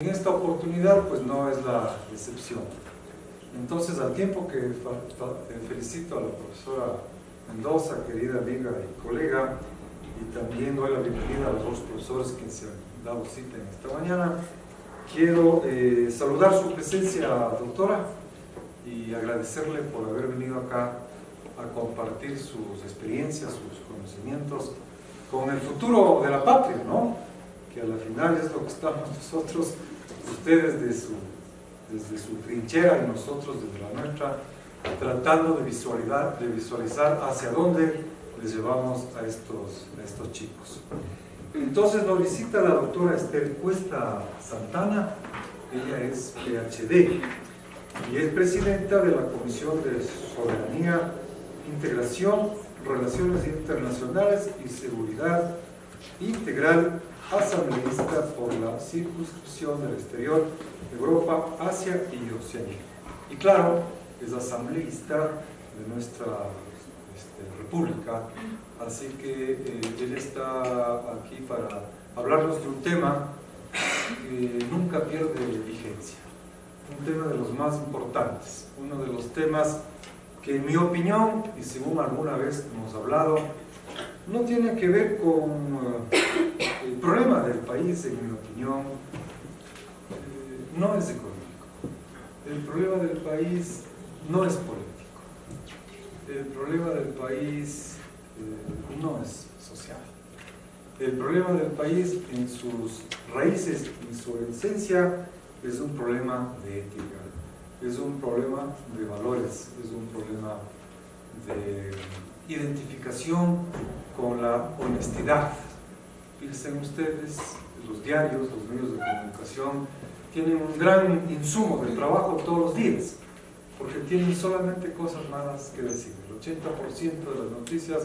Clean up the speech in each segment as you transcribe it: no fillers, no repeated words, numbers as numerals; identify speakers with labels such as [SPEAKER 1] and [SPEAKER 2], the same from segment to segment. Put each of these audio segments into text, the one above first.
[SPEAKER 1] En esta oportunidad pues no es la excepción. Entonces, al tiempo que felicito a la profesora Mendoza, querida amiga y colega, y también doy la bienvenida a los otros profesores que se han dado cita en esta mañana, quiero saludar su presencia, doctora, y agradecerle por haber venido acá a compartir sus experiencias, sus conocimientos con el futuro de la patria, ¿no? Que a la final es lo que estamos nosotros, ustedes desde su trinchera y nosotros desde la nuestra, tratando de visualizar hacia dónde les llevamos a estos chicos. Entonces nos visita la doctora Esther Cuesta Santana. Ella es PhD y es presidenta de la Comisión de Soberanía, Integración, Relaciones Internacionales y Seguridad Integral, asambleísta por la circunscripción del exterior, Europa, Asia y Oceanía. Y claro, es asambleísta de nuestra república, así que él está aquí para hablarnos de un tema que nunca pierde vigencia, un tema de los más importantes, uno de los temas que en mi opinión, y según alguna vez hemos hablado, no tiene que ver con el problema del país, en mi opinión, no es económico. El problema del país no es político. El problema del país no es social. El problema del país en sus raíces, en su esencia, es un problema de ética, es un problema de valores, es un problema de identificación con la honestidad. Piensen ustedes, los diarios, los medios de comunicación tienen un gran insumo de trabajo todos los días, porque tienen solamente cosas malas que decir. El 80% de las noticias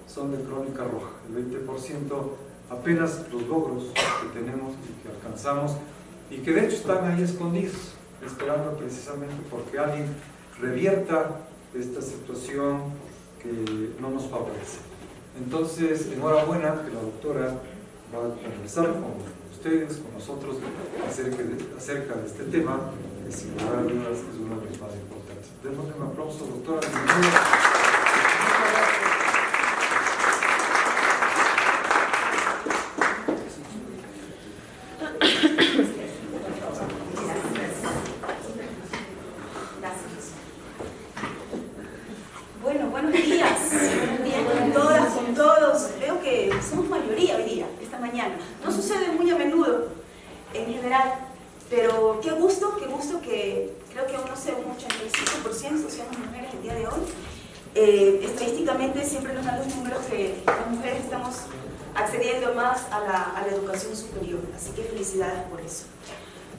[SPEAKER 1] son de crónica roja, el 20% apenas los logros que tenemos y que alcanzamos, y que de hecho están ahí escondidos, esperando precisamente porque alguien revierta esta situación que no nos favorece. Entonces, enhorabuena que la doctora va a conversar con ustedes, con nosotros, acerca de este tema, que sin lugar a dudas es uno de los más importantes. Démosle un aplauso, doctora.
[SPEAKER 2] Estadísticamente siempre nos dan los números que las mujeres estamos accediendo más a la educación superior, así que felicidades por eso.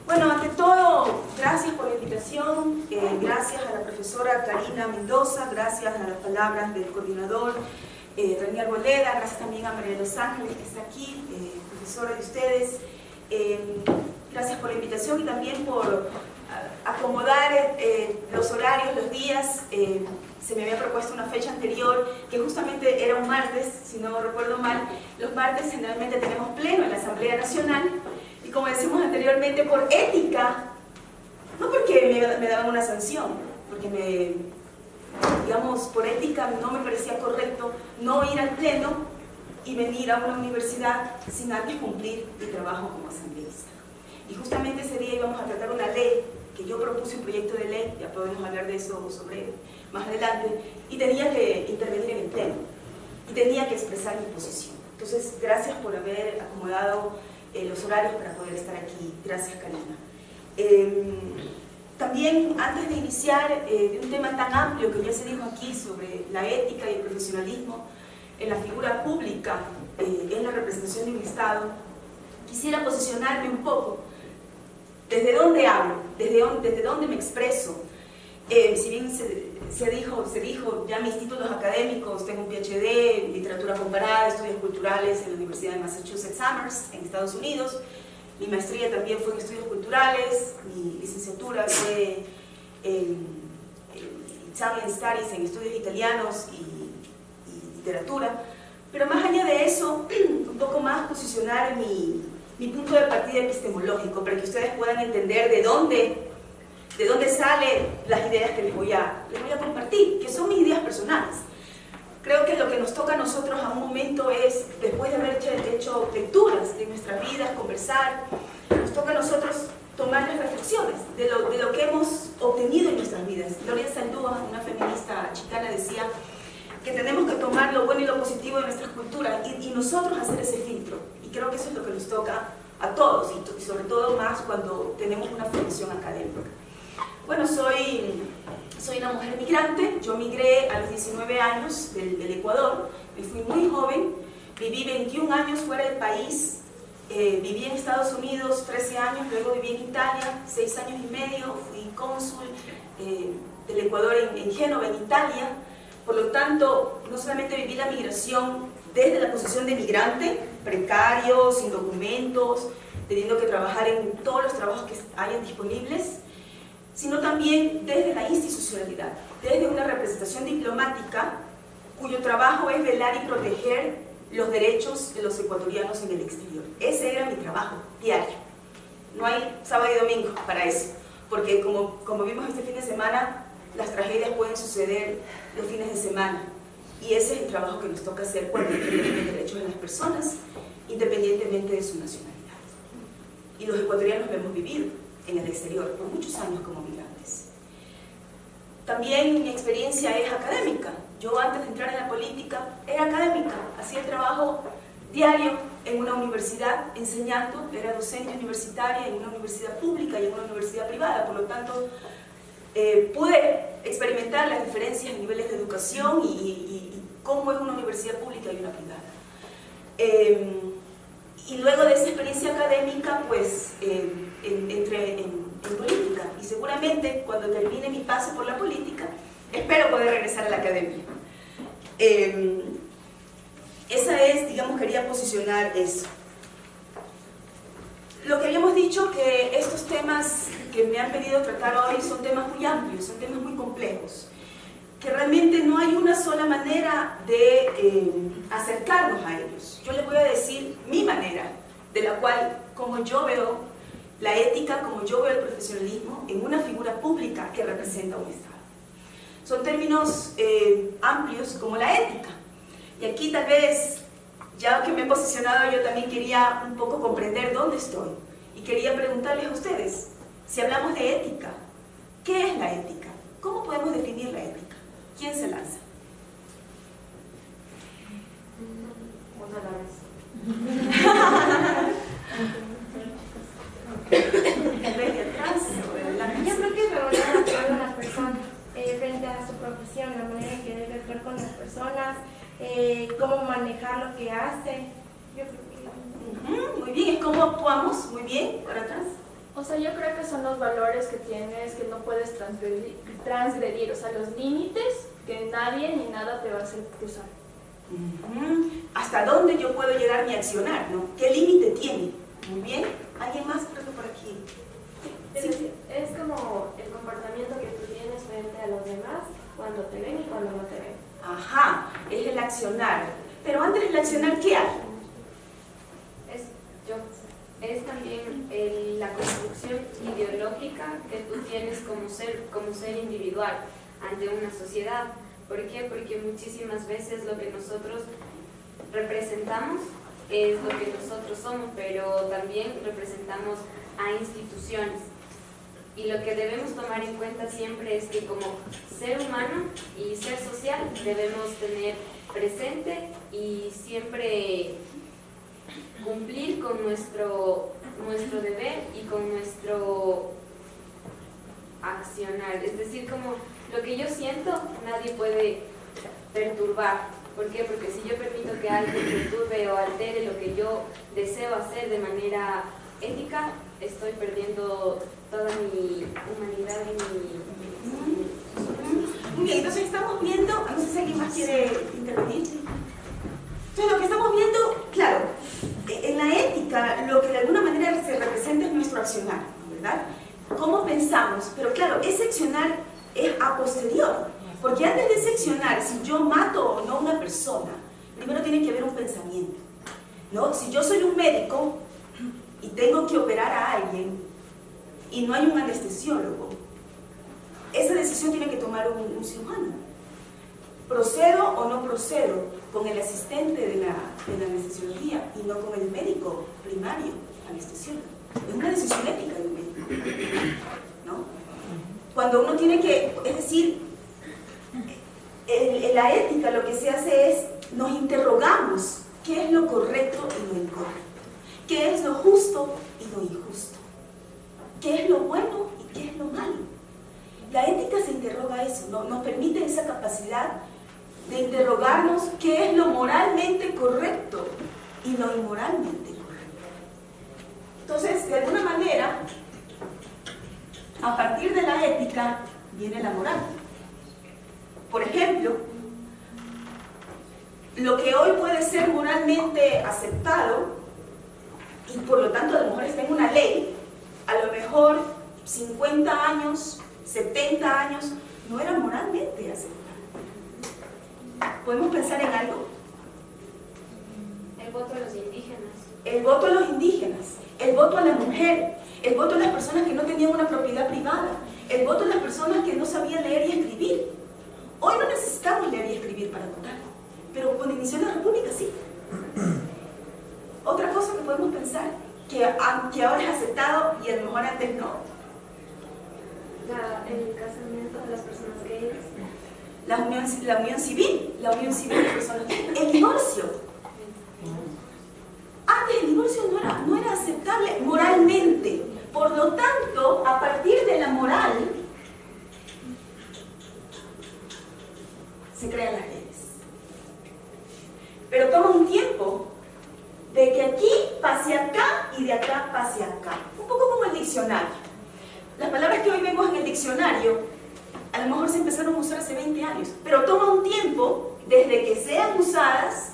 [SPEAKER 2] Bueno, ante todo, gracias por la invitación, gracias a la profesora Karina Mendoza, gracias a las palabras del coordinador René Arboleda, gracias también a María de los Ángeles que está aquí, profesora de ustedes, gracias por la invitación y también por acomodar los horarios, los días. Se me había propuesto una fecha anterior que justamente era un martes, si no recuerdo mal. Los martes generalmente tenemos pleno en la Asamblea Nacional y, como decimos anteriormente, por ética, no porque me daban una sanción, porque digamos, por ética no me parecía correcto no ir al pleno y venir a una universidad sin antes cumplir mi trabajo como asambleísta. Y justamente ese día íbamos a tratar una ley que yo propuse, un proyecto de ley, ya podemos hablar de eso más adelante, y tenía que intervenir en el pleno, y tenía que expresar mi posición. Entonces, gracias por haber acomodado los horarios para poder estar aquí. Gracias, Karina. También, antes de iniciar de un tema tan amplio que ya se dijo aquí sobre la ética y el profesionalismo en la figura pública, en la representación de un Estado, quisiera posicionarme un poco. ¿Desde dónde hablo? ¿Desde dónde me expreso? Si bien se dijo ya mis títulos académicos, tengo un PhD en literatura comparada, estudios culturales en la Universidad de Massachusetts Amherst, en Estados Unidos. Mi maestría también fue en estudios culturales, mi licenciatura fue en Italian Studies, en estudios italianos y literatura. Pero más allá de eso, un poco más posicionar mi mi punto de partida epistemológico, para que ustedes puedan entender de dónde salen las ideas que les voy a compartir, que son mis ideas personales. Creo que lo que nos toca a nosotros a un momento es, después de haber hecho lecturas de nuestras vidas, conversar, nos toca a nosotros tomar las reflexiones de lo que hemos obtenido en nuestras vidas. Gloria Saldúa, una feminista chicana, decía que tenemos que tomar lo bueno y lo positivo de nuestras culturas y nosotros hacer ese filtro. Y creo que eso es lo que nos toca a todos, y sobre todo más cuando tenemos una formación académica. Bueno, soy una mujer migrante. Yo migré a los 19 años del Ecuador, me fui muy joven, viví 21 años fuera del país, viví en Estados Unidos 13 años, luego viví en Italia 6 años y medio, fui cónsul del Ecuador en Génova, en Italia. Por lo tanto, no solamente viví la migración desde la posición de migrante, precario, sin documentos, teniendo que trabajar en todos los trabajos que hayan disponibles, sino también desde la institucionalidad, desde una representación diplomática cuyo trabajo es velar y proteger los derechos de los ecuatorianos en el exterior. Ese era mi trabajo diario. No hay sábado y domingo para eso, porque como vimos este fin de semana, las tragedias pueden suceder los fines de semana, y ese es el trabajo que nos toca hacer cuando defendemos los derechos de las personas, independientemente de su nacionalidad. Y los ecuatorianos lo hemos vivido en el exterior por muchos años como migrantes. También mi experiencia es académica. Yo antes de entrar en la política era académica, hacía el trabajo diario en una universidad enseñando, era docente universitaria en una universidad pública y en una universidad privada, por lo tanto pude experimentar las diferencias en niveles de educación y cómo es una universidad pública y una privada. Y luego de esa experiencia académica, pues entré en política, y seguramente cuando termine mi paso por la política, espero poder regresar a la academia. Esa es, digamos, quería posicionar eso. Lo que habíamos dicho, que estos temas que me han pedido tratar hoy son temas muy amplios, son temas muy complejos, que realmente no hay una sola manera de acercarnos a ellos. Yo les voy a decir mi manera, de la cual, como yo veo la ética, como yo veo el profesionalismo en una figura pública que representa un Estado. Son términos amplios como la ética. Y aquí tal vez, ya que me he posicionado, yo también quería un poco comprender dónde estoy. Y quería preguntarles a ustedes, si hablamos de ética, ¿qué es la ética? ¿Cómo podemos definir la ética? ¿Quién se lanza?
[SPEAKER 3] Una a la vez.
[SPEAKER 2] ¿De atrás o de adelante?
[SPEAKER 3] Yo creo que es regular actuar con las personas frente a su profesión, la manera en que debe actuar con las personas, cómo manejar lo que hace. Yo creo que...
[SPEAKER 2] Muy bien, ¿es cómo actuamos? Muy bien, por atrás.
[SPEAKER 4] O sea, yo creo que son los valores que tienes, que no puedes transgredir, o sea, los límites que nadie ni nada te va a hacer cruzar.
[SPEAKER 2] ¿Hasta dónde yo puedo llegar mi accionar, no? ¿Qué límite tiene? Muy bien. ¿Alguien más? Creo que por aquí.
[SPEAKER 5] Es decir, es como el comportamiento que tú tienes frente a los demás cuando te ven y cuando no te ven.
[SPEAKER 2] Ajá, es el accionar. Pero antes del accionar, ¿qué hay?
[SPEAKER 5] Es también la construcción ideológica que tú tienes como ser individual ante una sociedad. ¿Por qué? Porque muchísimas veces lo que nosotros representamos es lo que nosotros somos, pero también representamos a instituciones. Y lo que debemos tomar en cuenta siempre es que como ser humano y ser social debemos tener presente y siempre cumplir con nuestro deber y con nuestro accionar. Es decir, como lo que yo siento nadie puede perturbar. ¿Por qué? Porque si yo permito que alguien perturbe o altere lo que yo deseo hacer de manera ética, estoy perdiendo toda mi humanidad y mi...
[SPEAKER 2] Muy bien, entonces estamos viendo, no sé si alguien más quiere intervenir. Entonces lo que estamos viendo, claro, en la ética lo que de alguna manera se representa es nuestro accionar, ¿verdad? ¿Cómo pensamos? Pero claro, ese accionar es a posterior, porque antes de ese accionar, si yo mato o no a una persona, primero tiene que haber un pensamiento, ¿no? Si yo soy un médico y tengo que operar a alguien y no hay un anestesiólogo, esa decisión tiene que tomar un cirujano. ¿Procedo o no procedo con el asistente de la anestesiología y no con el médico primario anestesiólogo? Es una decisión ética del médico, ¿no? Cuando uno tiene que, es decir, en la ética lo que se hace es, nos interrogamos qué es lo correcto y lo incorrecto, qué es lo justo y lo injusto, qué es lo bueno y qué es lo malo. La ética se interroga eso, ¿no? Nos permite esa capacidad de interrogarnos qué es lo moralmente correcto y lo inmoralmente correcto. Entonces, de alguna manera, a partir de la ética viene la moral. Por ejemplo, lo que hoy puede ser moralmente aceptado y por lo tanto a lo mejor está en una ley, a lo mejor 50 años, 70 años, no era moralmente aceptado. ¿Podemos pensar en algo?
[SPEAKER 5] El voto a los indígenas.
[SPEAKER 2] El voto a los indígenas, el voto a la mujer, el voto a las personas que no tenían una propiedad privada, el voto a las personas que no sabían leer y escribir. Hoy no necesitamos leer y escribir para votar, pero cuando inició la República sí. Otra cosa que podemos pensar, que ahora es aceptado y a lo mejor antes no.
[SPEAKER 5] El casamiento de las personas gays.
[SPEAKER 2] La unión civil de personas gays. El divorcio. Antes el divorcio no era aceptable moralmente. Por lo tanto, a partir de la moral, se crean las leyes. Pero toma un tiempo de que aquí pase acá y de acá pase acá. Un poco como el diccionario. Las palabras que hoy vemos en el diccionario, a lo mejor se empezaron a usar hace 20 años, pero toma un tiempo desde que sean usadas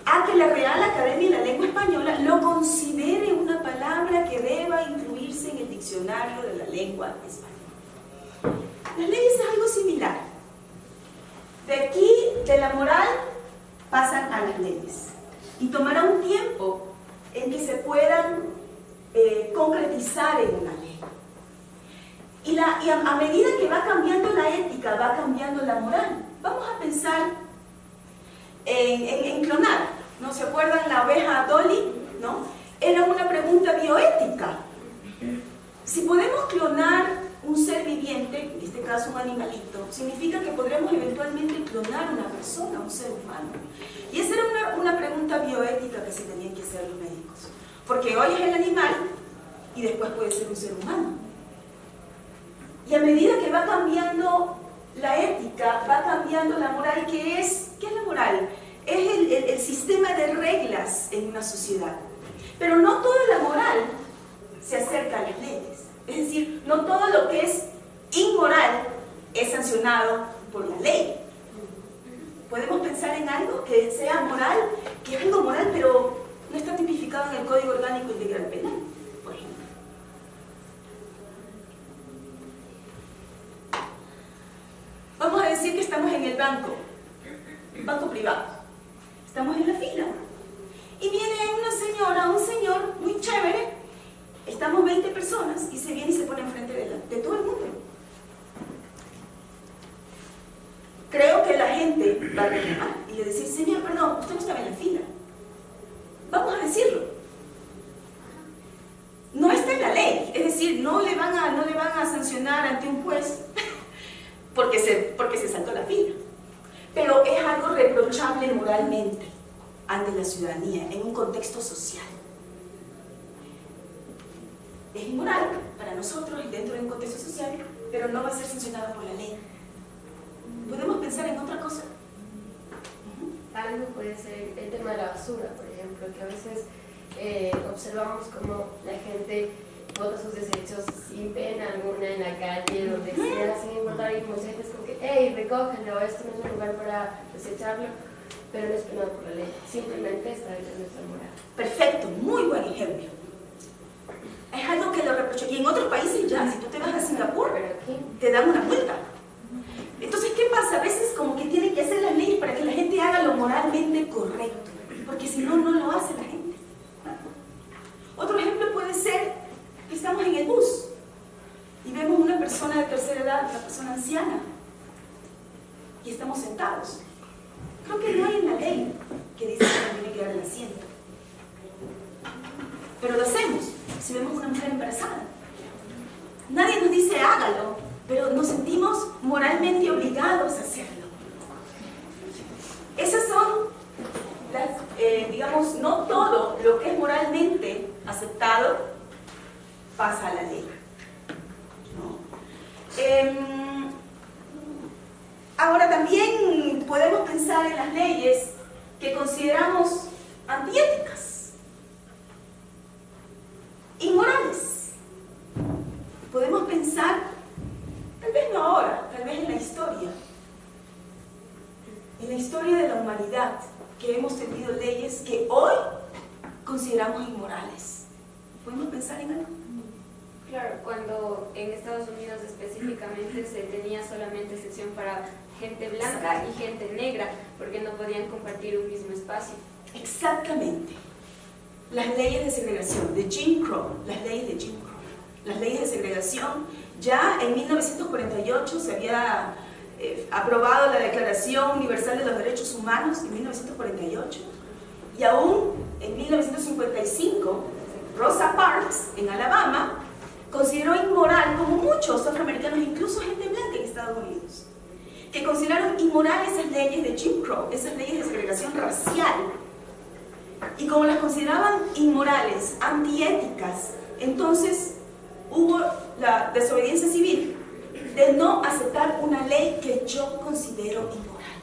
[SPEAKER 2] a que la Real Academia de la Lengua Española lo considere una palabra que deba incluirse en el diccionario de la lengua española. Las leyes es algo similar. De aquí, de la moral, pasan a las leyes. Y tomará un tiempo en que se puedan concretizar en una ley. Y a medida que va cambiando la ética, va cambiando la moral. Vamos a pensar en clonar. ¿No se acuerdan la oveja Dolly? ¿No? Era una pregunta bioética. Si podemos clonar un ser viviente, en este caso un animalito, significa que podremos eventualmente clonar una persona, un ser humano. Y esa era una pregunta bioética que se tenían que hacer los médicos. Porque hoy es el animal y después puede ser un ser humano. Y a medida que va cambiando la ética, va cambiando la moral. ¿Qué es la moral? Es el sistema de reglas en una sociedad. Pero no toda la moral se acerca a las leyes. Es decir, no todo lo que es inmoral es sancionado por la ley. Podemos pensar en algo que sea moral, que es algo moral, pero no está tipificado en el Código Orgánico Integral Penal, por ejemplo. Vamos a decir que estamos en el banco privado. Estamos en la fila. Y viene una señora, un señor muy chévere. Estamos 20 personas y se viene y se pone enfrente de todo el mundo. Creo que la gente va a reclamar y le decir, señor, perdón, usted no estaba en la fila. Vamos a decirlo. No está en la ley, es decir, no le van a sancionar ante un juez porque se saltó la fila. Pero es algo reprochable moralmente ante la ciudadanía, en un contexto social. Es inmoral para nosotros y dentro de un contexto social, pero no va a ser sancionado por la ley. ¿Podemos pensar en otra cosa?
[SPEAKER 6] Algo puede ser el tema de la basura, por ejemplo, que a veces observamos como la gente bota sus desechos sin pena alguna en la calle, donde sea, sin importar, y mucha gente es como que, hey, recógelo, esto no es un lugar para desecharlo, pero no es penado por la ley, simplemente está dentro de nuestra moral.
[SPEAKER 2] Perfecto, muy buen ejemplo. Es algo que lo reprocho. Y en otros países ya, si tú te vas a Singapur,
[SPEAKER 6] Pero aquí,
[SPEAKER 2] te dan una multa. Entonces, ¿qué pasa? A veces como que tienen que hacer las leyes para que la gente haga lo moralmente correcto, porque si no, no lo hace la gente. Otro ejemplo anciana y estamos sentados. Creo que no hay en la ley que dice que nos tiene que dar el asiento. Pero lo hacemos si vemos una mujer embarazada. Nadie nos dice hágalo, pero nos sentimos moralmente obligados a hacerlo. Esas son las, digamos, no todo lo que es moralmente aceptado pasa a la ley. ¿No? Ahora también podemos pensar en las leyes que consideramos antiéticas, inmorales. Podemos pensar, tal vez no ahora, tal vez en la historia de la humanidad, que hemos tenido leyes que hoy consideramos inmorales. ¿Podemos pensar en algo?
[SPEAKER 5] Claro, cuando en Estados Unidos específicamente se tenía solamente excepción para gente blanca y gente negra, porque no podían compartir un mismo espacio.
[SPEAKER 2] Exactamente. Las leyes de segregación, de Jim Crow, las leyes de Jim Crow. Las leyes de segregación, ya en 1948 se había aprobado la Declaración Universal de los Derechos Humanos, en 1948, y aún en 1955, Rosa Parks, en Alabama, consideró inmoral, como muchos afroamericanos, incluso gente blanca en Estados Unidos, que consideraron inmoral esas leyes de Jim Crow, esas leyes de segregación racial. Y como las consideraban inmorales, antiéticas, entonces hubo la desobediencia civil de no aceptar una ley que yo considero inmoral,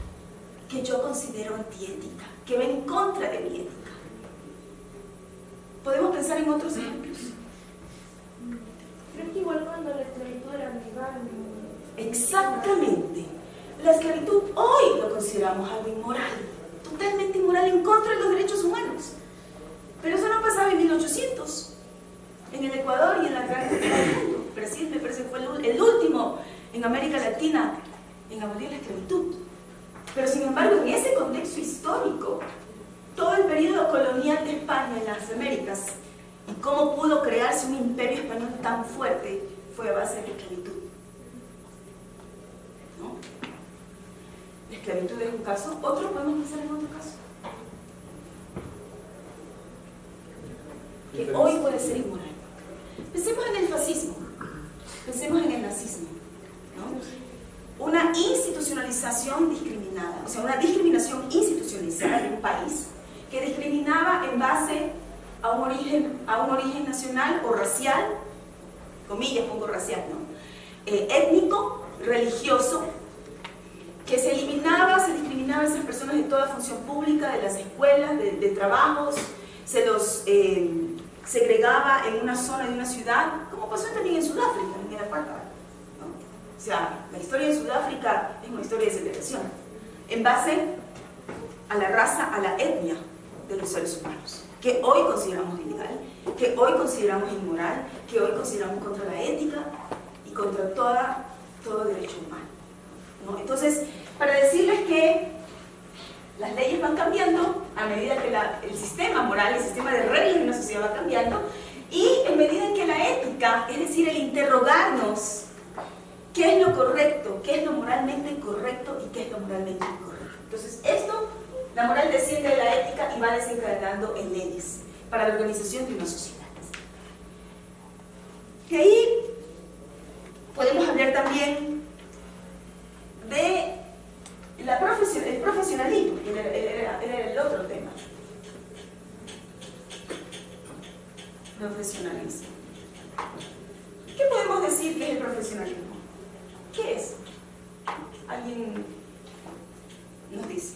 [SPEAKER 2] que yo considero antiética, que va en contra de mi ética. ¿Podemos pensar en otros ejemplos?
[SPEAKER 3] Creo que igual cuando la esclavitud era legal.
[SPEAKER 2] Exactamente. La esclavitud hoy lo consideramos algo inmoral, totalmente inmoral, en contra de los derechos humanos. Pero eso no pasaba en 1800, en el Ecuador y en la gran parte del mundo. Brasil me parece que fue el último en América Latina en abolir la esclavitud. Pero sin embargo, en ese contexto histórico, todo el periodo colonial de España en las Américas y cómo pudo crearse un imperio español tan fuerte fue a base de la esclavitud. ¿No? La esclavitud es un caso. ¿Otro? ¿Podemos pensar en otro caso? Que hoy puede ser inmoral. Pensemos en el fascismo, pensemos en el nazismo, ¿no? Una institucionalización discriminada, o sea, una discriminación institucionalizada en un país que discriminaba en base a un origen nacional o racial, comillas pongo racial, ¿no? Étnico, religioso, que se discriminaba a esas personas de toda función pública, de las escuelas, de trabajos, se los segregaba en una zona de una ciudad, como pasó también en Sudáfrica, en el apartheid, ¿no? O sea, la historia de Sudáfrica es una historia de segregación, en base a la raza, a la etnia de los seres humanos, que hoy consideramos ilegal, que hoy consideramos inmoral, que hoy consideramos contra la ética y contra todo derecho humano, ¿no? Entonces, para decirles que las leyes van cambiando a medida que el sistema moral, el sistema de reglas de una sociedad va cambiando, y en medida en que la ética, es decir, el interrogarnos qué es lo correcto, qué es lo moralmente correcto y qué es lo moralmente incorrecto. Entonces, la moral desciende de la ética y va desencadenando en leyes para la organización de una sociedad. De ahí podemos hablar también de el profesionalismo, que era el otro tema. Profesionalismo. ¿Qué podemos decir que es el profesionalismo? ¿Qué es? Alguien nos dice.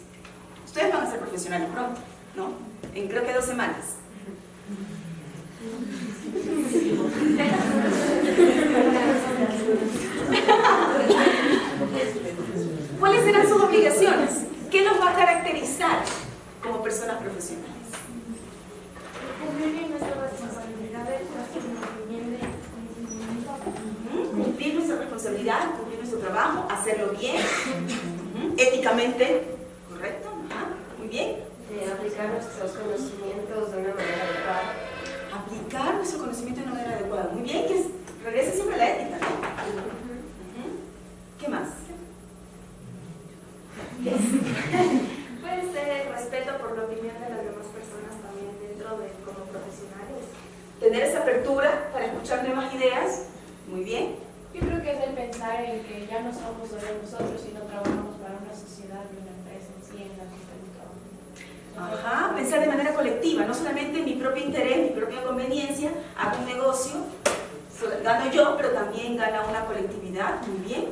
[SPEAKER 2] Ustedes van a ser profesionales pronto, ¿no? En creo que 2 semanas. ¿Cuáles serán sus obligaciones? ¿Qué los va a caracterizar como personas profesionales?
[SPEAKER 3] Cumplir nuestras responsabilidades,
[SPEAKER 2] cumplir nuestra responsabilidad, cumplir nuestro trabajo, hacerlo bien, éticamente correcto, muy bien.
[SPEAKER 6] Aplicar nuestros conocimientos de una manera adecuada.
[SPEAKER 2] Aplicar nuestro conocimiento de una manera adecuada, muy bien, que regrese siempre a la ética, ¿no? ¿Qué más? ideas, muy bien.
[SPEAKER 4] Yo creo que es el pensar en que ya no somos solo nosotros, sino trabajamos para una sociedad y una empresa en sí en la que estamos trabajando.
[SPEAKER 2] Ajá, pensar de manera colectiva, no solamente en mi propio interés, mi propia conveniencia, hago un negocio, gano yo, pero también gana una colectividad, muy bien.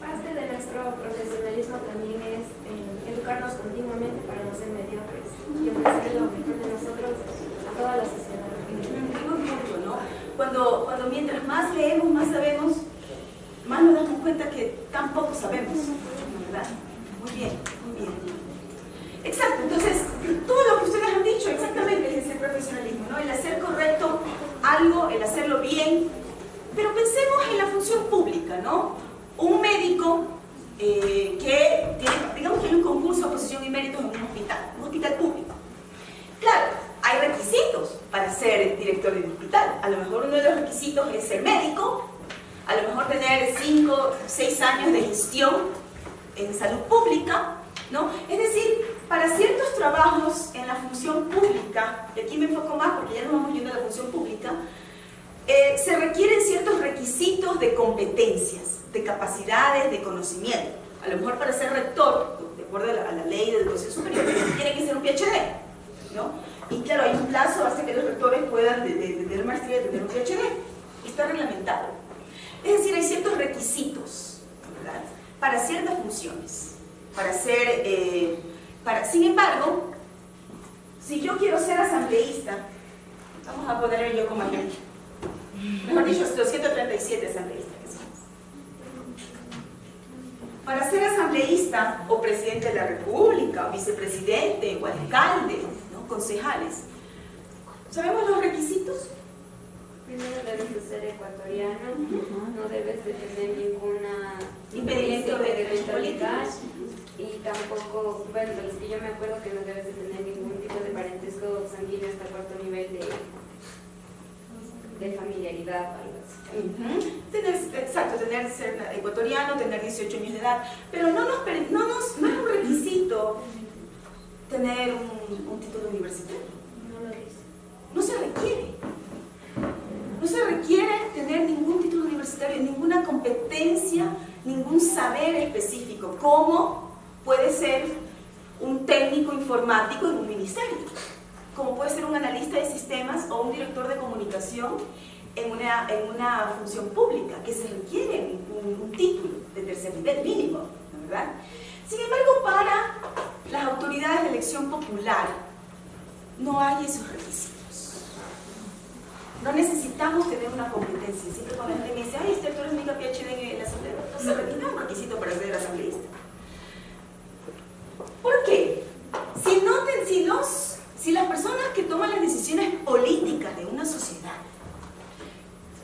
[SPEAKER 7] Parte de nuestro profesionalismo también es educarnos continuamente para no ser mediocres y ofrecer lo mejor de nosotros a toda la sociedad.
[SPEAKER 2] Buen punto, ¿no? Cuando mientras más leemos, más sabemos, más nos damos cuenta que tampoco sabemos, ¿verdad? Muy bien, muy bien. Exacto, entonces, todo lo que ustedes han dicho exactamente es el profesionalismo, ¿no? El hacer correcto algo, el hacerlo bien, pero pensemos en la función pública, ¿no? Un médico que tiene, digamos que hay un concurso de posición y méritos en un hospital público. Claro, hay requisitos para ser director de un hospital. A lo mejor uno de los requisitos es ser médico, a lo mejor tener 5 o 6 años de gestión en salud pública, ¿no? Es decir, para ciertos trabajos en la función pública, y aquí me enfoco más porque ya nos vamos yendo a la función pública, se requieren ciertos requisitos de competencias, de capacidades, de conocimiento. A lo mejor para ser rector, de acuerdo a la ley de educación superior, tiene que ser un PhD, ¿no? Y claro, hay un plazo hasta que los rectores puedan de tener maestría, de tener un PhD. Está reglamentado. Es decir, hay ciertos requisitos, ¿verdad?, para ciertas funciones. Sin embargo, si yo quiero ser asambleísta, vamos a poner yo como ejemplo. Mejor dicho, los 137 asambleístas que somos. Para ser asambleísta, o presidente de la República, o vicepresidente, o alcalde, ¿no?, concejales, ¿sabemos los requisitos?
[SPEAKER 5] Primero debes de ser ecuatoriano, no debes de tener ninguna
[SPEAKER 2] impedimento de
[SPEAKER 5] legal y tampoco, bueno, de los que yo me acuerdo, que no debes de tener ningún tipo de parentesco sanguíneo hasta cuarto nivel de familiaridad o algo así.
[SPEAKER 2] Ser ecuatoriano, tener 18 años de edad, pero no es un requisito tener un título universitario.
[SPEAKER 7] No lo dice.
[SPEAKER 2] No se requiere. No se requiere tener ningún título universitario, ninguna competencia, ningún saber específico, como puede ser un técnico informático en un ministerio, como puede ser un analista de sistemas o un director de comunicación en una función pública, que se requiere un título de tercer nivel mínimo, ¿no, verdad? Sin embargo, para las autoridades de elección popular no hay esos requisitos. No necesitamos tener una competencia. Siempre cuando la gente me dice, ay, tú eres mi PhD en la asamblea, no se requiere un requisito para ser asambleísta. ¿Por qué? Si las personas que toman las decisiones políticas de una sociedad,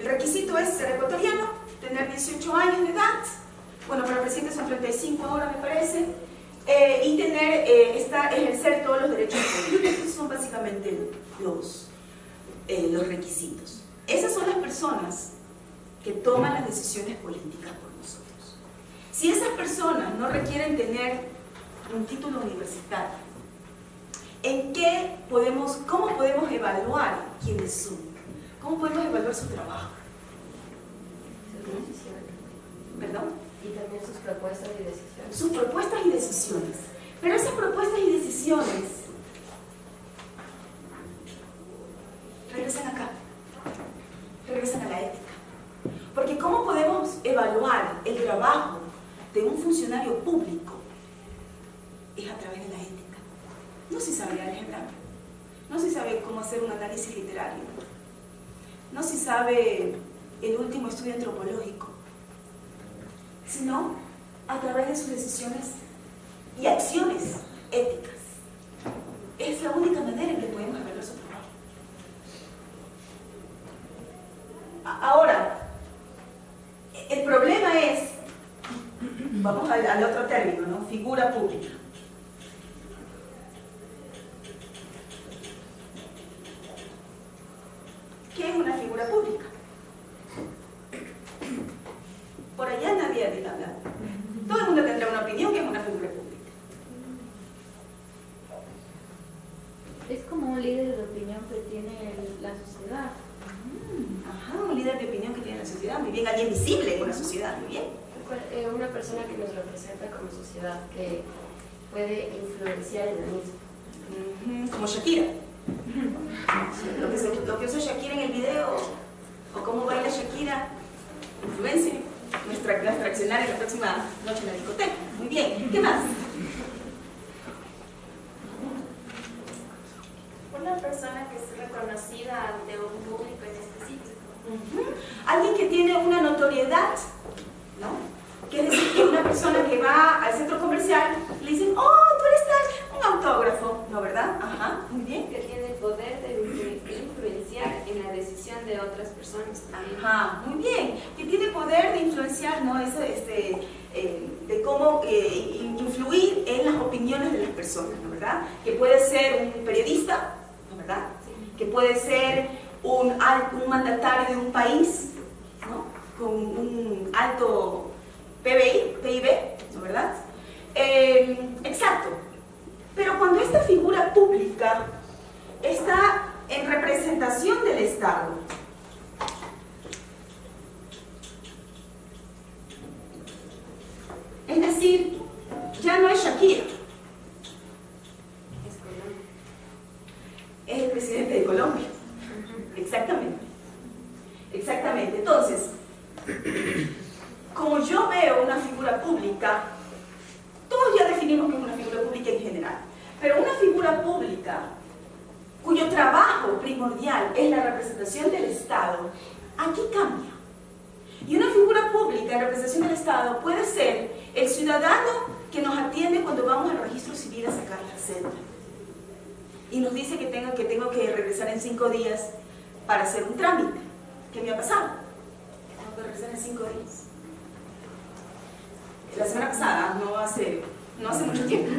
[SPEAKER 2] el requisito es ser ecuatoriano, tener 18 años de edad, bueno, para el presidente son 35 ahora me parece, y ejercer todos los derechos políticos. Esos son básicamente los requisitos. Esas son las personas que toman las decisiones políticas por nosotros. Si esas personas no requieren tener un título universitario, ¿cómo podemos evaluar quiénes son? ¿Cómo podemos evaluar su trabajo? ¿Perdón?
[SPEAKER 6] Y también sus propuestas y decisiones.
[SPEAKER 2] Sus propuestas y decisiones. Pero esas propuestas y decisiones regresan acá, regresan a la ética. Porque ¿cómo podemos evaluar el trabajo de un funcionario público? Es a través de la ética. No se sabe álgebra, no se sabe cómo hacer un análisis literario, no se sabe el último estudio antropológico, sino a través de sus decisiones y acciones éticas. Es la única manera en que podemos evaluar su trabajo. Ahora, el problema es, vamos al otro término, ¿no? Figura pública. ¿Qué es una figura pública? Por allá nadie ha hablado. Todo el mundo tendrá una opinión que es una figura pública.
[SPEAKER 8] Es como un líder de opinión que tiene la sociedad.
[SPEAKER 2] Ajá, un líder de la sociedad, muy bien, alguien visible en una sociedad, muy bien.
[SPEAKER 6] Una persona que nos representa como sociedad, que puede influenciar en la misma.
[SPEAKER 2] Como Shakira. Lo que usa Shakira en el video, o cómo baila Shakira, influencia nuestra accionar en la próxima noche en la discoteca. Muy bien, ¿qué más?
[SPEAKER 7] Una persona que es reconocida ante un público en específico.
[SPEAKER 2] Alguien que tiene una notoriedad, ¿no? Que es decir, que una persona que va al centro comercial le dicen, oh, tú eres tal, un autógrafo, ¿no, verdad? Ajá, muy bien.
[SPEAKER 5] Que tiene el poder de influenciar en la decisión de otras personas también.
[SPEAKER 2] Ajá, muy bien. Que tiene poder de influenciar, ¿no? De cómo influir en las opiniones de las personas, ¿no, verdad? Que puede ser un periodista, ¿no, verdad? Que puede ser un mandatario de un país, ¿no? Con un alto PIB, ¿no, verdad? Exacto. Pero cuando esta figura pública está en representación del Estado, es decir, ya no es Shakira, es el presidente de Colombia. Exactamente. Exactamente. Entonces, como yo veo una figura pública, todos ya definimos que es una figura pública en general, pero una figura pública cuyo trabajo primordial es la representación del Estado, aquí cambia. Y una figura pública en representación del Estado puede ser el ciudadano que nos atiende cuando vamos al registro civil a sacar la cédula y nos dice que tengo que regresar en 5 días para hacer un trámite. ¿Qué me ha pasado? Tengo que regresar en 5 días. La semana pasada, no hace mucho tiempo.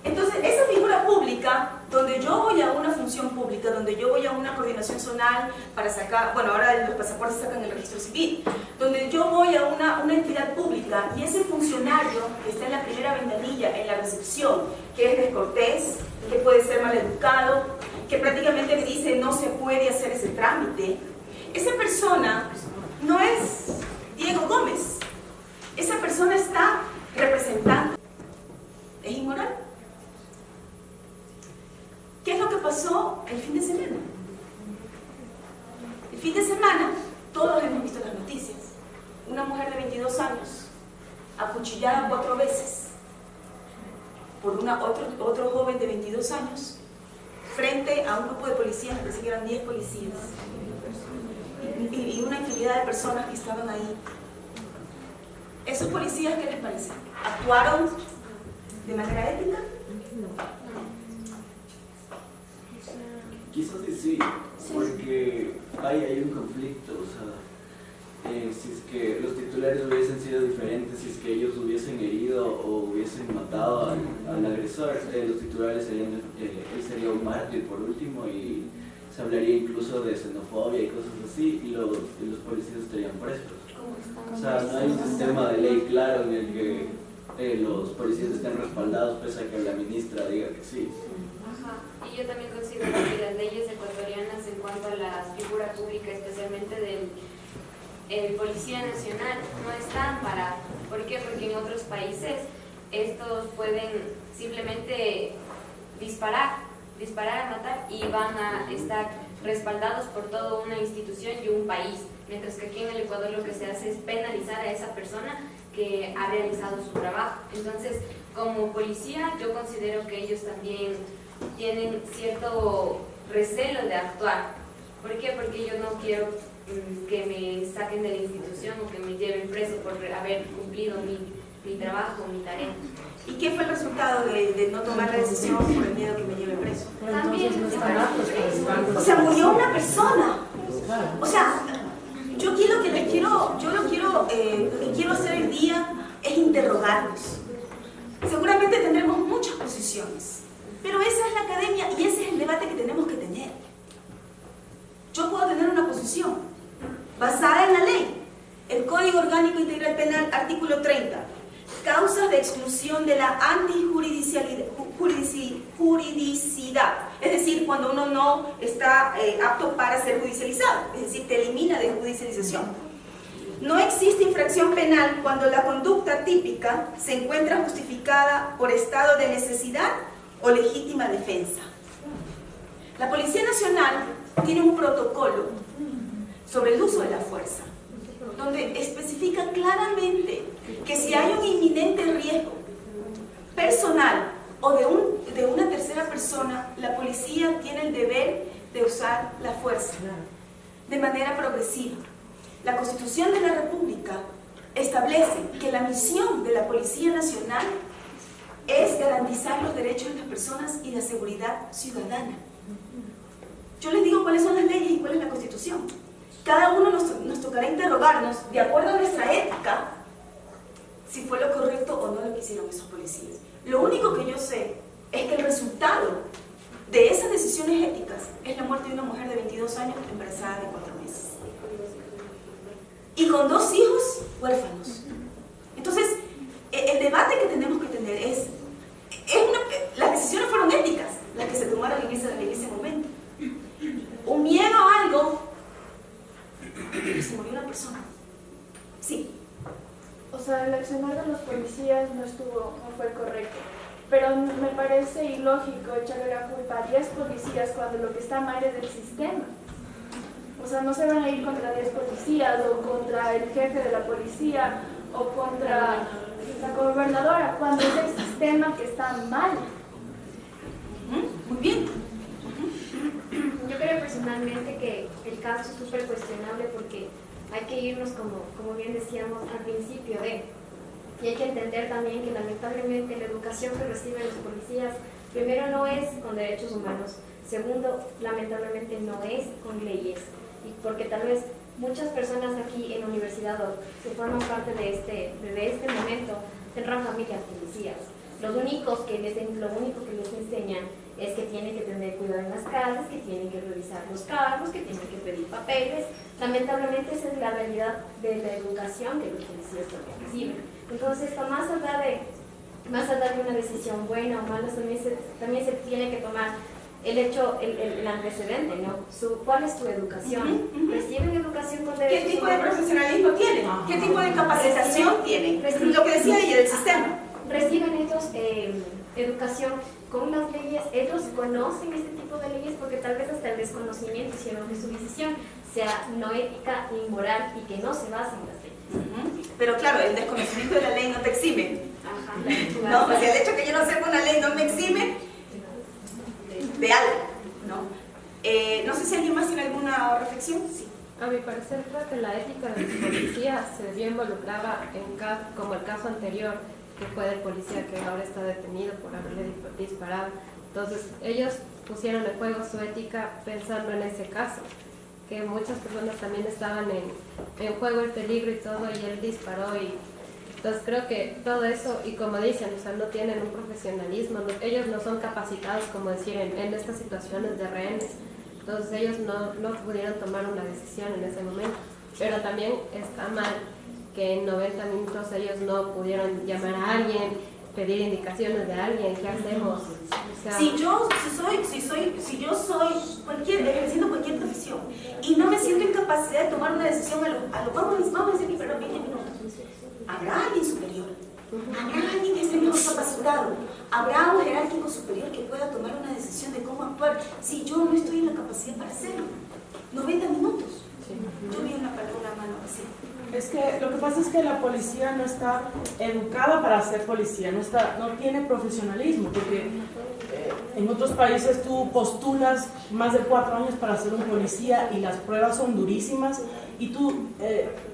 [SPEAKER 2] Entonces, esa figura pública, donde yo voy a una función pública, donde yo voy a una coordinación zonal para sacar, bueno, ahora los pasaportes se sacan en el registro civil, donde yo voy a una entidad pública y ese funcionario que está en la primera ventanilla, en la recepción, que es descortés, que puede ser maleducado, que prácticamente me dice no se puede hacer ese trámite, esa persona no es Diego Gómez, esa persona está representando. ¿Es inmoral? ¿Qué es lo que pasó el fin de semana? El fin de semana, todos hemos visto las noticias. Una mujer de 22 años, acuchillada 4 veces por otro joven de 22 años, frente a un grupo de policías, me parece que eran 10 policías, y una infinidad de personas que estaban ahí. ¿Esos policías qué les parece? ¿Actuaron de manera ética?
[SPEAKER 8] Quizás sí, porque hay un conflicto, o sea, si es que los titulares hubiesen sido diferentes, si es que ellos hubiesen herido o hubiesen matado al agresor, los titulares serían, él sería un mártir por último y se hablaría incluso de xenofobia y cosas así, y los policías estarían presos. O sea, no hay un sistema de ley claro en el que los policías estén respaldados pese a que la ministra diga que sí.
[SPEAKER 5] Ajá. Y yo también considero que las leyes ecuatorianas en cuanto a la figura pública, especialmente del Policía Nacional, no están para... ¿Por qué? Porque en otros países estos pueden simplemente disparar a matar y van a estar respaldados por toda una institución y un país, mientras que aquí en el Ecuador lo que se hace es penalizar a esa persona que ha realizado su trabajo. Entonces, como policía, yo considero que ellos también tienen cierto recelo de actuar. ¿Por qué? Porque yo no quiero que me saquen de la institución o que me lleven preso por haber cumplido mi trabajo, mi tarea.
[SPEAKER 2] ¿Y qué fue el resultado de no tomar la decisión por el miedo que me lleve preso?
[SPEAKER 5] También,
[SPEAKER 2] o sea, murió una persona. O sea, lo que quiero hacer el día es interrogarlos. Seguramente tendremos muchas posiciones, pero esa es la academia y ese es el debate que tenemos que tener. Yo puedo tener una posición basada en la ley, el Código Orgánico Integral Penal, artículo 30, causas de exclusión de la antijuridicidad, es decir, cuando uno no está apto para ser judicializado, es decir, te elimina judicialización. No existe infracción penal cuando la conducta típica se encuentra justificada por estado de necesidad o legítima defensa. La Policía Nacional tiene un protocolo sobre el uso de la fuerza, donde especifica claramente que si hay un inminente riesgo personal o de una tercera persona, la policía tiene el deber de usar la fuerza de manera progresiva. La Constitución de la República establece que la misión de la Policía Nacional es garantizar los derechos de las personas y la seguridad ciudadana. Yo les digo cuáles son las leyes y cuál es la Constitución. Cada uno nos tocará interrogarnos, de acuerdo a nuestra ética, si fue lo correcto o no lo que hicieron esos policías. Lo único que yo sé es que el resultado de esas decisiones éticas es la muerte de una mujer de 22 años embarazada de 4 meses. Y con 2 hijos huérfanos. Entonces, el debate que tenemos que tener es las decisiones fueron éticas, las que se tomaron en ese momento. Un miedo a algo, y se murió una persona. Sí.
[SPEAKER 4] O sea, el accionar de los policías no fue correcto. Pero me parece ilógico echarle la culpa a 10 policías cuando lo que está mal es el sistema. O sea, no se van a ir contra 10 policías o contra el jefe de la policía o contra la gobernadora cuando es el sistema que está mal.
[SPEAKER 2] Muy bien.
[SPEAKER 7] Yo creo personalmente que el caso es súper cuestionable porque hay que irnos, como bien decíamos al principio, y hay que entender también que lamentablemente la educación que reciben los policías, primero no es con derechos humanos, segundo, lamentablemente no es con leyes, y porque tal vez muchas personas aquí en la universidad o que forman parte de este momento tendrán familias policías. Lo único que les enseñan es que tienen que tener cuidado en las casas, que tienen que revisar los cargos, que tienen que pedir papeles. Lamentablemente esa es la realidad de la educación que los policías también reciben. Entonces, más allá de una decisión buena o mala, también se tiene que tomar el antecedente, ¿no? ¿Cuál es tu educación? ¿Reciben educación con derechos?
[SPEAKER 2] ¿Qué tipo de profesionalismo tienen? ¿Qué tipo de capacitación tienen? Lo que decía ella del sistema.
[SPEAKER 7] ¿Reciben ellos educación con las leyes? ¿Ellos conocen este tipo de leyes? Porque tal vez hasta el desconocimiento hicieron que su decisión sea no ética, inmoral y que no se base en las leyes.
[SPEAKER 2] Pero claro, el desconocimiento de la ley no te exime.
[SPEAKER 7] Ajá.
[SPEAKER 2] No, o sea, el hecho de que yo no sepa una ley no me exime de algo, ¿no? No sé si alguien más tiene alguna reflexión. Sí.
[SPEAKER 9] A mi parecer, creo que la ética de los policías se vio involucrada como el caso anterior, que fue del policía que ahora está detenido por haberle disparado. Entonces, ellos pusieron en juego su ética pensando en ese caso, que muchas personas también estaban en juego, el peligro y todo, y él disparó. Y entonces creo que todo eso, y como dicen, o sea, no tienen un profesionalismo, ellos no son capacitados, como decir, en estas situaciones de rehenes. Entonces ellos no pudieron tomar una decisión en ese momento. Pero también está mal que en 90 minutos ellos no pudieron llamar a alguien, pedir indicaciones de alguien, ¿qué hacemos? O sea,
[SPEAKER 2] Si yo soy ejerciendo cualquier profesión y no me siento en capacidad de tomar una decisión vamos a decir que fueron 20 minutos, habrá alguien superior, habrá alguien que esté mejor capacitado, habrá un jerárquico superior que pueda tomar una decisión de cómo actuar si yo no estoy en la capacidad para hacerlo. 90 minutos. Yo vi una mano así.
[SPEAKER 10] Es que lo que pasa es que la policía no está educada para ser policía, no tiene profesionalismo, porque en otros países tú postulas más de 4 años para ser un policía y las pruebas son durísimas y tú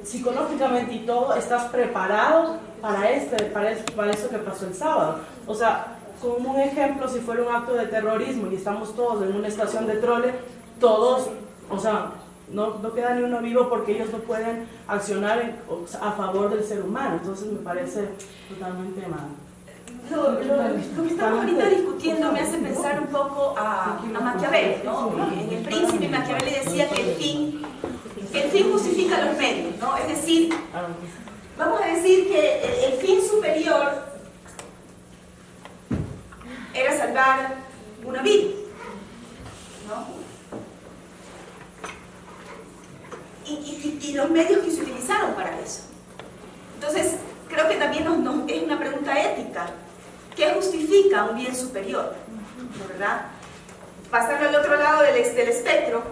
[SPEAKER 10] psicológicamente y todo estás preparado para eso que pasó el sábado. O sea, como un ejemplo, si fuera un acto de terrorismo y estamos todos en una estación de trole, todos, o sea, no queda ni uno vivo porque ellos no pueden accionar a favor del ser humano. Entonces me parece totalmente mal.
[SPEAKER 2] Lo que estamos ahorita discutiendo me hace pensar un poco a Maquiavelo, ¿no? En El Príncipe, Maquiavelo decía que el fin justifica los medios, ¿no? Es decir, vamos a decir que el fin superior era salvar una vida, ¿no? y los medios que se utilizaron para eso. Entonces, creo que también es una pregunta ética. ¿Qué justifica un bien superior? ¿Verdad? Pasando al otro lado del espectro,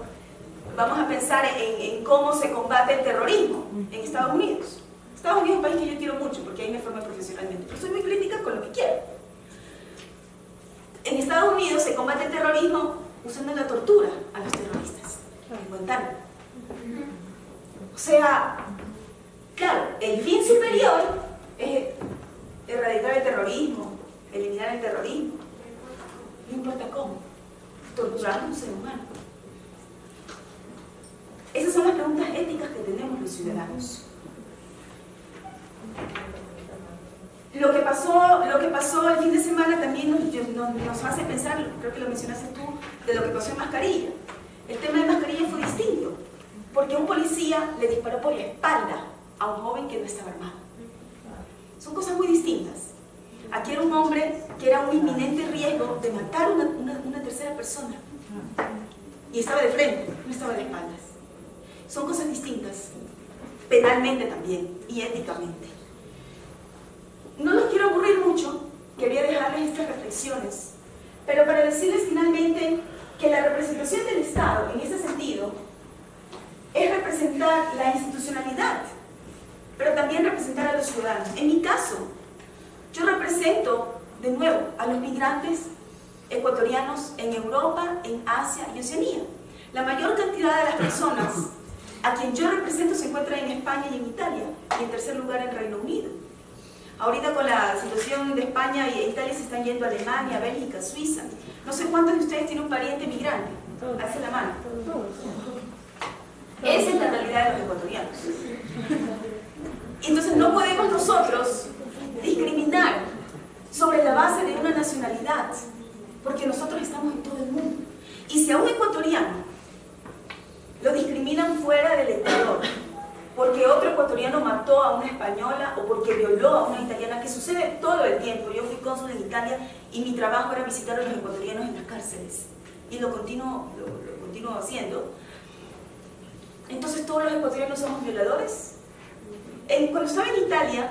[SPEAKER 2] vamos a pensar en cómo se combate el terrorismo en Estados Unidos. Estados Unidos es un país que yo quiero mucho porque ahí me formé profesionalmente, pero soy muy crítica con lo que quiero. En Estados Unidos se combate el terrorismo usando la tortura a los terroristas, en Guantánamo. O sea, claro, el fin superior es erradicar el terrorismo, eliminar el terrorismo, no importa cómo, torturando a un ser humano. Esas son las preguntas éticas que tenemos los ciudadanos. Lo que pasó el fin de semana también nos hace pensar, creo que lo mencionaste tú, de lo que pasó en Mascarilla. El tema de Mascarilla fue distinto, porque un policía le disparó por la espalda a un joven que no estaba armado. Son cosas muy distintas. Aquí era un hombre que era un inminente riesgo de matar a una tercera persona. Y estaba de frente, no estaba de espaldas. Son cosas distintas, penalmente también y éticamente. No los quiero aburrir mucho, quería dejarles estas reflexiones, pero para decirles finalmente que la representación del Estado, en ese sentido, es representar la institucionalidad, pero también representar a los ciudadanos. En mi caso, yo represento, de nuevo, a los migrantes ecuatorianos en Europa, en Asia y Oceanía. La mayor cantidad de las personas a quien yo represento se encuentra en España y en Italia, y en tercer lugar en Reino Unido. Ahorita con la situación de España e Italia se están yendo a Alemania, Bélgica, Suiza. No sé cuántos de ustedes tienen un pariente migrante. Alce la mano. Esa es la realidad de los ecuatorianos. Entonces no podemos nosotros discriminar sobre la base de una nacionalidad, porque nosotros estamos en todo el mundo. Y si a un ecuatoriano lo discriminan fuera del Ecuador, porque otro ecuatoriano mató a una española o porque violó a una italiana, que sucede todo el tiempo. Yo fui cónsul en Italia y mi trabajo era visitar a los ecuatorianos en las cárceles. Y lo continúo haciendo. Entonces, ¿todos los ecuatorianos somos violadores? Cuando estaba en Italia,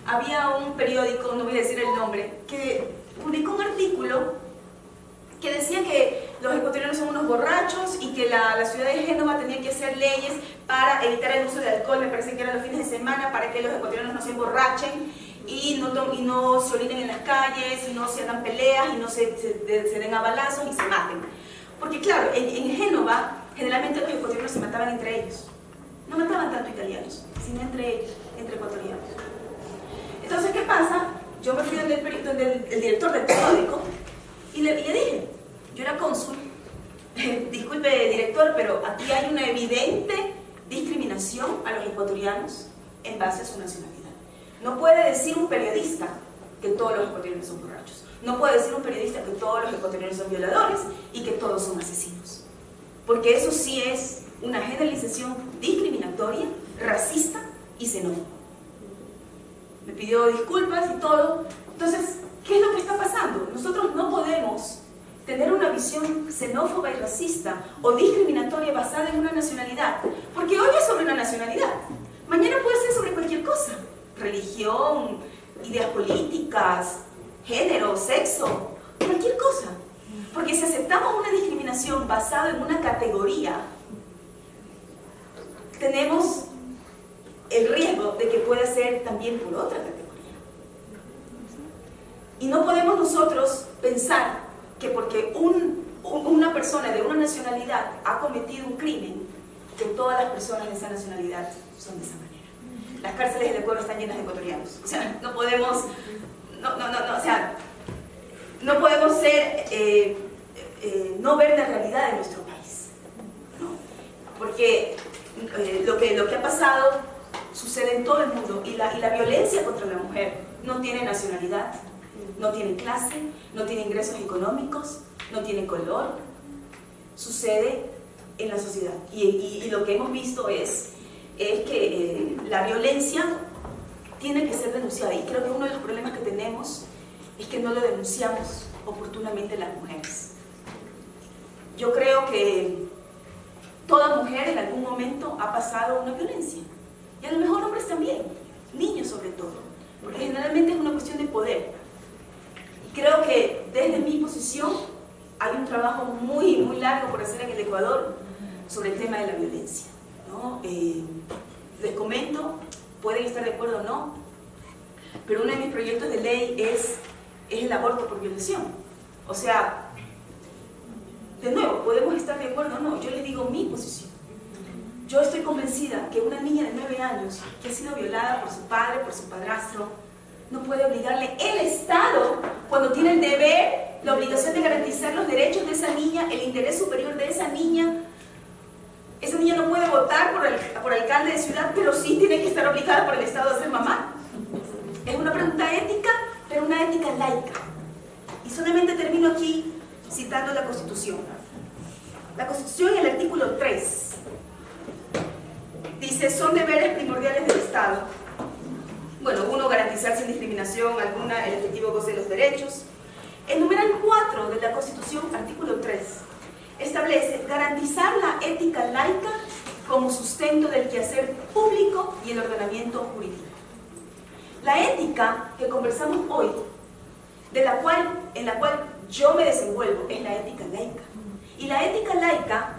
[SPEAKER 2] había un periódico, no voy a decir el nombre, que publicó un artículo que decía que los ecuatorianos son unos borrachos y que la ciudad de Génova tenía que hacer leyes para evitar el uso de alcohol, me parece que eran los fines de semana, para que los ecuatorianos no se emborrachen y no se orinen en las calles, y no se hagan peleas, y no se den a balazos y se maten. Porque claro, en Génova, generalmente los ecuatorianos se mataban entre ellos. No mataban tanto italianos, sino entre ellos, entre ecuatorianos. Entonces, ¿qué pasa? Yo me fui donde el director del periódico y le dije, yo era cónsul, disculpe director, pero aquí hay una evidente discriminación a los ecuatorianos en base a su nacionalidad. No puede decir un periodista que todos los ecuatorianos son borrachos. No puede decir un periodista que todos los ecuatorianos son violadores y que todos son asesinos. Porque eso sí es una generalización discriminatoria, racista y xenófoba. Me pidió disculpas y todo. Entonces, ¿qué es lo que está pasando? Nosotros no podemos tener una visión xenófoba y racista o discriminatoria basada en una nacionalidad, porque hoy es sobre una nacionalidad, mañana puede ser sobre cualquier cosa, religión, ideas políticas, género, sexo, cualquier cosa, porque si aceptamos una discriminación basada en una categoría, tenemos el riesgo de que pueda ser también por otra categoría. Y no podemos nosotros pensar que porque una persona de una nacionalidad ha cometido un crimen, que todas las personas de esa nacionalidad son de esa manera. Las cárceles del Ecuador están llenas de ecuatorianos. O sea, no podemos, o sea, no podemos ser, no ver la realidad de nuestro país, ¿no? Porque lo que ha pasado sucede en todo el mundo, y la violencia contra la mujer no tiene nacionalidad, no tiene clase, no tiene ingresos económicos, no tiene color, sucede en la sociedad. Y lo que hemos visto es que la violencia tiene que ser denunciada, y creo que uno de los problemas que tenemos es que no lo denunciamos oportunamente las mujeres. Yo creo que Toda mujer en algún momento ha pasado una violencia. Y a lo mejor hombres también, niños sobre todo, porque generalmente es una cuestión de poder. Y creo que desde mi posición hay un trabajo muy largo por hacer en el Ecuador sobre el tema de la violencia, ¿no? Les comento, pueden estar de acuerdo o no, pero uno de mis proyectos de ley es el aborto por violación. O sea, de nuevo, podemos estar de acuerdo o no, yo les digo mi posición. Yo estoy convencida que una niña de 9 años que ha sido violada por su padre, por su padrastro, no puede obligarle el Estado, cuando tiene el deber, la obligación de garantizar los derechos de esa niña, el interés superior de esa niña. Esa niña no puede votar por alcalde de ciudad, pero sí tiene que estar obligada por el Estado a ser mamá. Es una pregunta ética, pero una ética laica. Y solamente termino aquí citando la Constitución. La Constitución en el artículo 3 dice, son deberes primordiales del Estado. Bueno, uno, garantizar sin discriminación alguna el efectivo goce de los derechos. El numeral 4 de la Constitución, artículo 3, establece garantizar la ética laica como sustento del quehacer público y el ordenamiento jurídico. La ética que conversamos hoy, en la cual yo me desenvuelvo, es la ética laica. Y la ética laica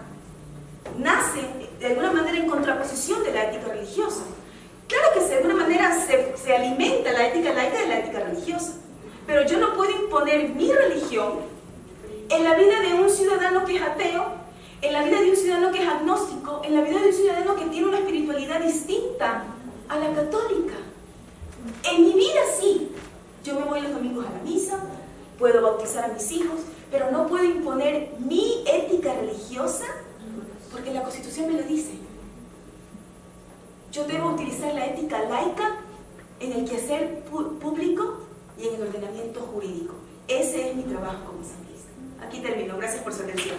[SPEAKER 2] nace de alguna manera en contraposición de la ética religiosa. Claro que de alguna manera se alimenta la ética laica de la ética religiosa, pero yo no puedo imponer mi religión en la vida de un ciudadano que es ateo, en la vida de un ciudadano que es agnóstico, en la vida de un ciudadano que tiene una espiritualidad distinta a la católica. En mi vida sí, yo me voy los domingos a la misa, puedo bautizar a mis hijos, pero no puedo imponer mi ética religiosa porque la Constitución me lo dice. Yo debo utilizar la ética laica en el quehacer público y en el ordenamiento jurídico. Ese es mi trabajo como asambleísta. Aquí termino. Gracias por su atención.